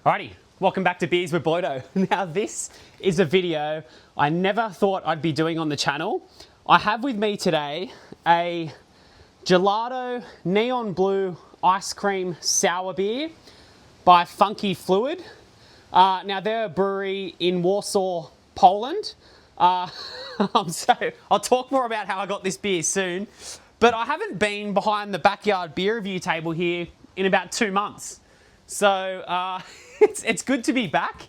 Alrighty, welcome back to Beers with Boydo. Now this is a video I never thought I'd be doing on the channel. I have with me today a Gelato neon blue ice cream sour beer by Funky Fluid. Now they're a brewery in Warsaw, Poland. So I'll talk more about how I got this beer soon, but I haven't been behind the backyard beer review table here in about 2 months. So it's good to be back.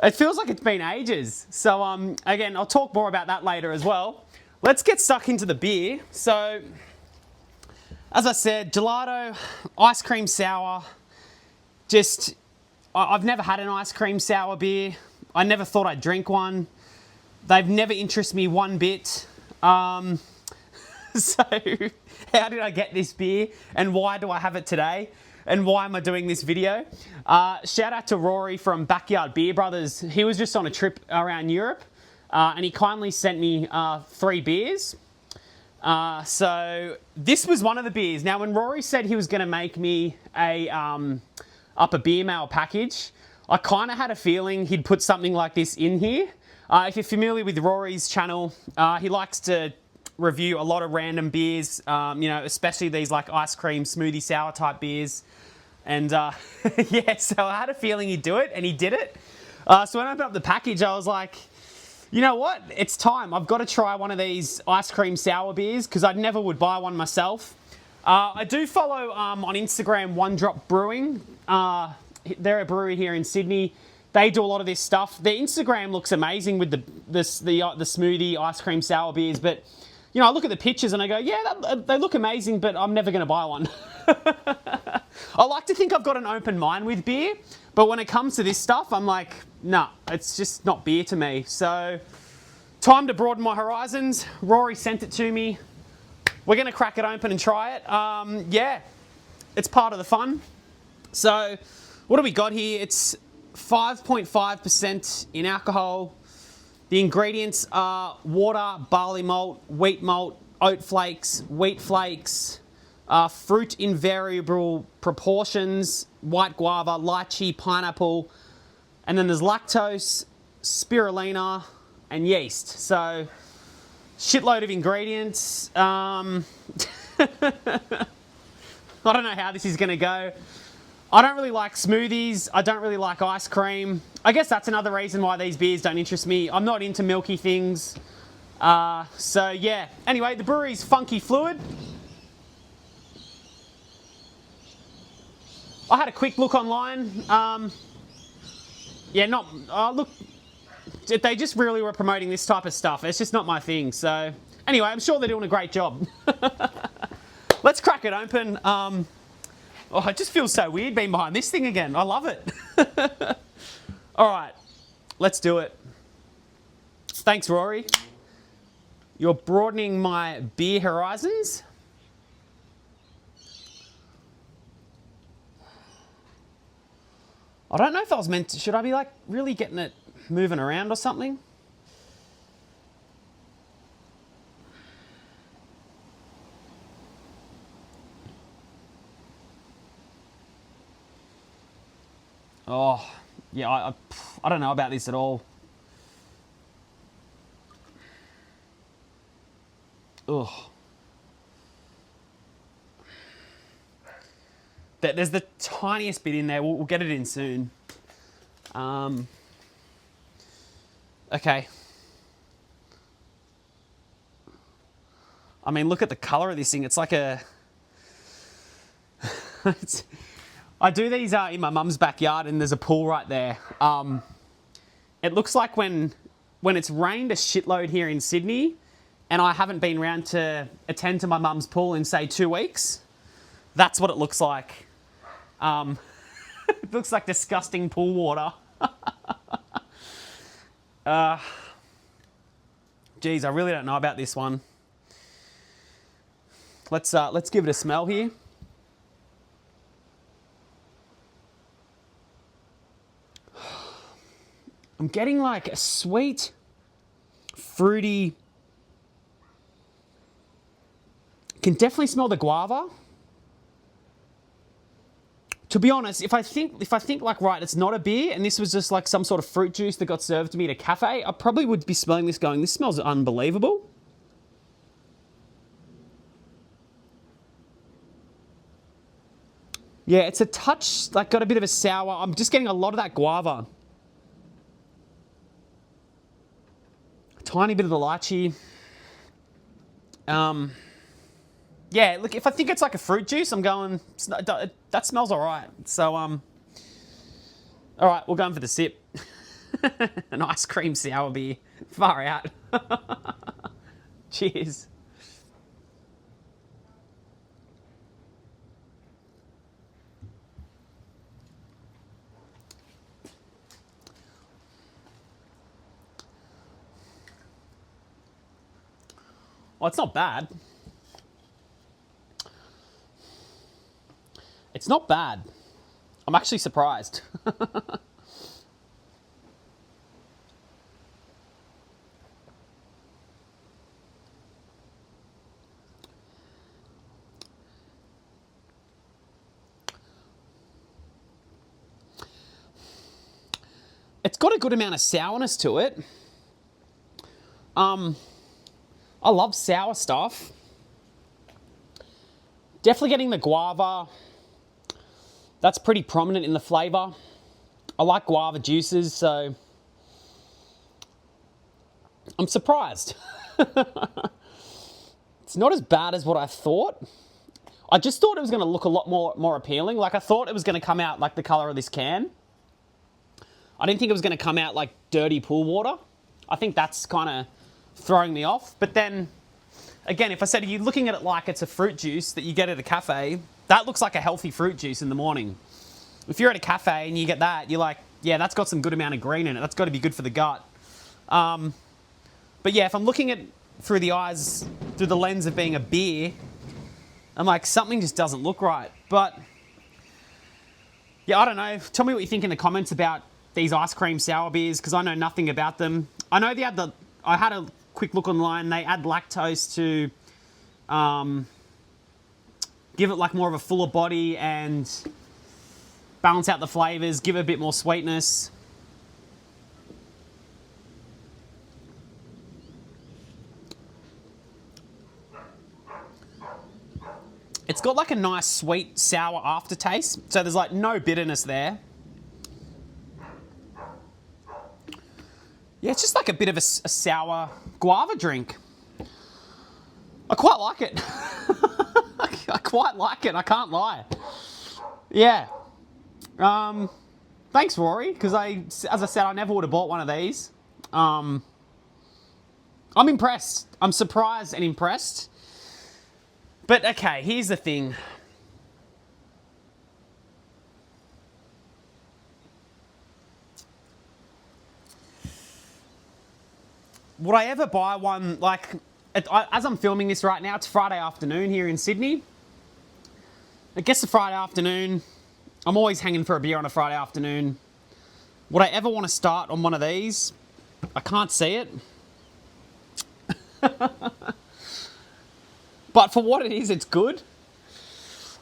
It feels like it's been ages. So again, I'll talk more about that later as well. Let's get stuck into the beer. So as I said, Gelato, ice cream sour. I've never had an ice cream sour beer. I never thought I'd drink one. They've never interested me one bit. So how did I get this beer and why do I have it today? And why am I doing this video? Shout out to Rory from Backyard Beer Brothers. He was just on a trip around Europe and he kindly sent me 3 beers. So this was one of the beers. Now when Rory said he was going to make me up a beer mail package, I kind of had a feeling he'd put something like this in here. If you're familiar with Rory's channel, he likes to review a lot of random beers, you know, especially these like ice cream smoothie sour type beers. And yeah, so I had a feeling he'd do it and he did it. So when I opened up the package, I was like, you know what? It's time. I've got to try one of these ice cream sour beers because I never would buy one myself. I do follow on Instagram One Drop Brewing. They're a brewery here in Sydney. They do a lot of this stuff. Their Instagram looks amazing with the smoothie ice cream sour beers, but you know, I look at the pictures and I go, yeah, they look amazing, but I'm never going to buy one. I like to think I've got an open mind with beer, but when it comes to this stuff, I'm like, nah, it's just not beer to me. So, time to broaden my horizons. Rory sent it to me. We're going to crack it open and try it. Yeah, it's part of the fun. So, what do we got here? It's 5.5% in alcohol. The ingredients are water, barley malt, oat flakes, wheat flakes, fruit in variable proportions, white guava, lychee, pineapple, and then there's lactose, spirulina, and yeast. So, shitload of ingredients. I don't know how this is going to go. I don't really like smoothies. I don't really like ice cream. I guess that's another reason why these beers don't interest me. I'm not into milky things. So yeah. Anyway, the brewery's Funky Fluid. I had a quick look online. Yeah, look, they just really were promoting this type of stuff. It's just not my thing. So anyway, I'm sure they're doing a great job. Let's crack it open. Oh, it just feels so weird being behind this thing again. I love it. All right, let's do it. Thanks, Rory. You're broadening my beer horizons. I don't know if I was meant to, should I be like really getting it moving around or something? Oh, yeah, I don't know about this at all. Ugh. There's the tiniest bit in there. We'll get it in soon. Okay. I mean, look at the colour of this thing. It's like a... I do these in my mum's backyard and there's a pool right there. It looks like when it's rained a shitload here in Sydney and I haven't been around to attend to my mum's pool in, say, 2 weeks, that's what it looks like. It looks like disgusting pool water. Geez, I really don't know about this one. Let's give it a smell here. I'm getting like a sweet, fruity, can definitely smell the guava. To be honest, if I think like, right, it's not a beer and this was just like some sort of fruit juice that got served to me at a cafe, I probably would be smelling this going, this smells unbelievable. Yeah, it's a touch, like got a bit of a sour. I'm just getting a lot of that guava. A tiny bit of the lychee. Yeah, look, if I think it's like a fruit juice, I'm going, that smells all right. So, all right, we're going for the sip. An ice cream sour beer. Far out. Cheers. Well, it's not bad. It's not bad. I'm actually surprised. It's got a good amount of sourness to it. I love sour stuff. Definitely getting the guava. That's pretty prominent in the flavour. I like guava juices, so I'm surprised. It's not as bad as what I thought. I just thought it was going to look a lot more appealing. Like, I thought it was going to come out like the colour of this can. I didn't think it was going to come out like dirty pool water. I think that's kind of throwing me off. But then, again, if I said, are you looking at it like it's a fruit juice that you get at a cafe, that looks like a healthy fruit juice in the morning. If you're at a cafe and you get that, you're like, yeah, that's got some good amount of green in it. That's got to be good for the gut. But yeah, if I'm looking at through the eyes, through the lens of being a beer, I'm like, something just doesn't look right. But yeah, I don't know. Tell me what you think in the comments about these ice cream sour beers, because I know nothing about them. I know I had a quick look online. They add lactose to give it like more of a fuller body and balance out the flavours, give it a bit more sweetness. It's got like a nice sweet sour aftertaste, so there's like no bitterness there. Yeah, it's just like a bit of a sour guava drink. I quite like it. I quite like it, I can't lie. Yeah. Thanks, Rory, because as I said, I never would have bought one of these. I'm impressed. I'm surprised and impressed. But okay, here's the thing. Would I ever buy one, like, as I'm filming this right now, it's Friday afternoon here in Sydney. I guess the Friday afternoon, I'm always hanging for a beer on a Friday afternoon. Would I ever want to start on one of these? I can't see it. But for what it is, it's good.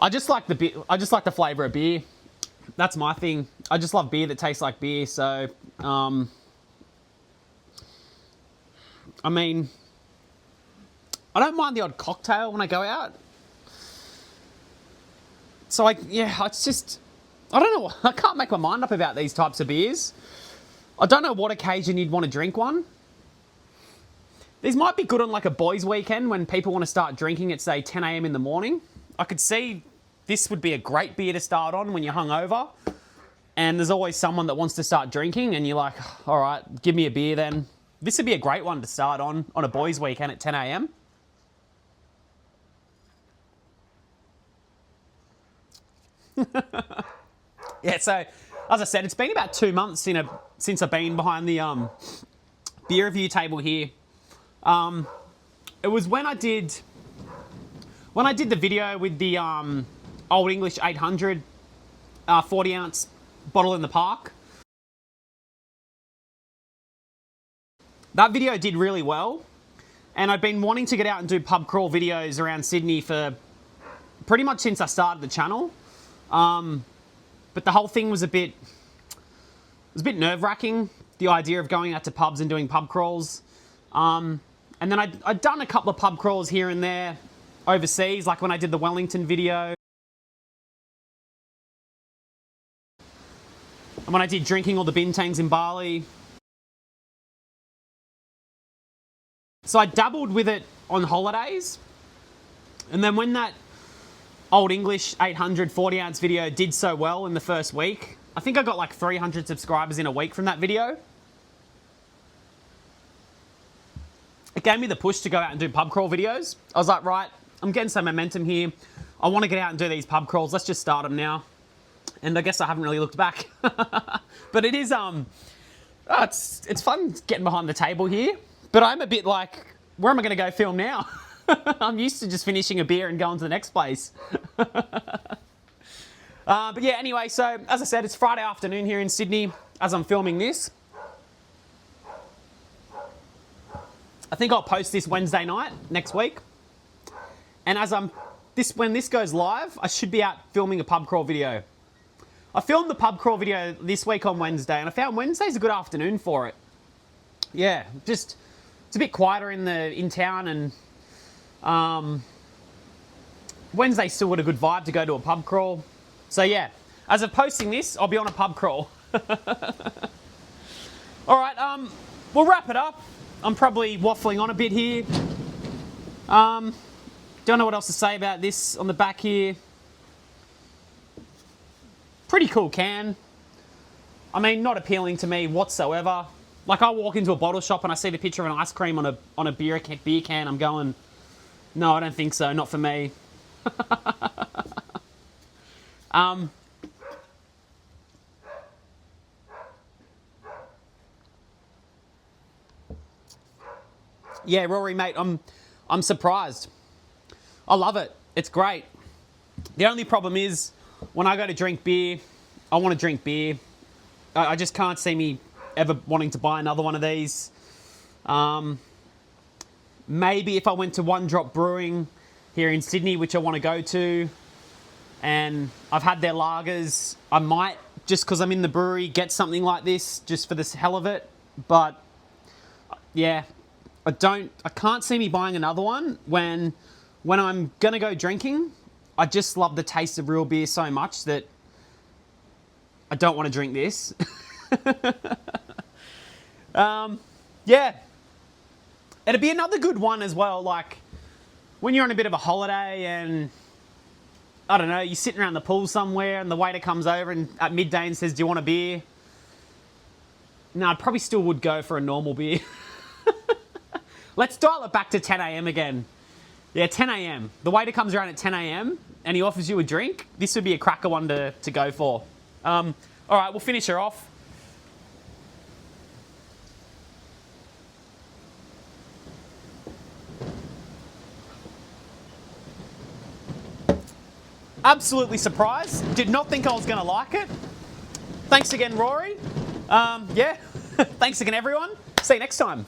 I just like the flavour of beer. That's my thing. I just love beer that tastes like beer. So, I mean, I don't mind the odd cocktail when I go out. So it's just, I don't know. I can't make my mind up about these types of beers. I don't know what occasion you'd want to drink one. These might be good on like a boys' weekend when people want to start drinking at, say, 10 a.m. in the morning. I could see this would be a great beer to start on when you're hungover. And there's always someone that wants to start drinking and you're like, all right, give me a beer then. This would be a great one to start on a boys' weekend at 10 a.m. Yeah, so as I said, it's been about 2 months since I've been behind the beer review table here. It was when I did the video with the Old English 800 40-ounce bottle in the park. That video did really well, and I've been wanting to get out and do pub crawl videos around Sydney for pretty much since I started the channel. But the whole thing was a bit nerve-wracking, the idea of going out to pubs and doing pub crawls. And then I'd done a couple of pub crawls here and there overseas, like when I did the Wellington video. And when I did drinking all the bintangs in Bali. So I dabbled with it on holidays. And then when that Old English 800 40-ounce video did so well in the first week, I think I got like 300 subscribers in a week from that video. It gave me the push to go out and do pub crawl videos. I was like, right, I'm getting some momentum here. I want to get out and do these pub crawls. Let's just start them now. And I guess I haven't really looked back. But it is, it's fun getting behind the table here. But I'm a bit like, where am I going to go film now? I'm used to just finishing a beer and going to the next place. But yeah, anyway, so as I said, it's Friday afternoon here in Sydney as I'm filming this. I think I'll post this Wednesday night next week. And when this goes live, I should be out filming a pub crawl video. I filmed the pub crawl video this week on Wednesday, and I found Wednesday's a good afternoon for it. Yeah, just it's a bit quieter in town, and Wednesday still got a good vibe to go to a pub crawl. So yeah, as of posting this, I'll be on a pub crawl. All right, we'll wrap it up. I'm probably waffling on a bit here. Don't know what else to say about this on the back here. Pretty cool can. I mean, not appealing to me whatsoever. Like, I walk into a bottle shop and I see the picture of an ice cream on a beer can. I'm going, no, I don't think so. Not for me. Yeah, Rory, mate, I'm surprised. I love it. It's great. The only problem is, when I go to drink beer, I want to drink beer. I just can't see me ever wanting to buy another one of these. Maybe if I went to One Drop Brewing here in Sydney, which I want to go to, and I've had their lagers, I might, just because I'm in the brewery, get something like this, just for the hell of it. But yeah, I can't see me buying another one when I'm gonna go drinking. I just love the taste of real beer so much that I don't want to drink this. Yeah. It'd be another good one as well, like when you're on a bit of a holiday and, I don't know, you're sitting around the pool somewhere and the waiter comes over and at midday and says, do you want a beer? No, I probably still would go for a normal beer. Let's dial it back to 10 a.m. again. Yeah, 10 a.m. The waiter comes around at 10 a.m. and he offers you a drink. This would be a cracker one to go for. All right, we'll finish her off. Absolutely surprised. Did not think I was going to like it. Thanks again, Rory. Yeah, thanks again, everyone. See you next time.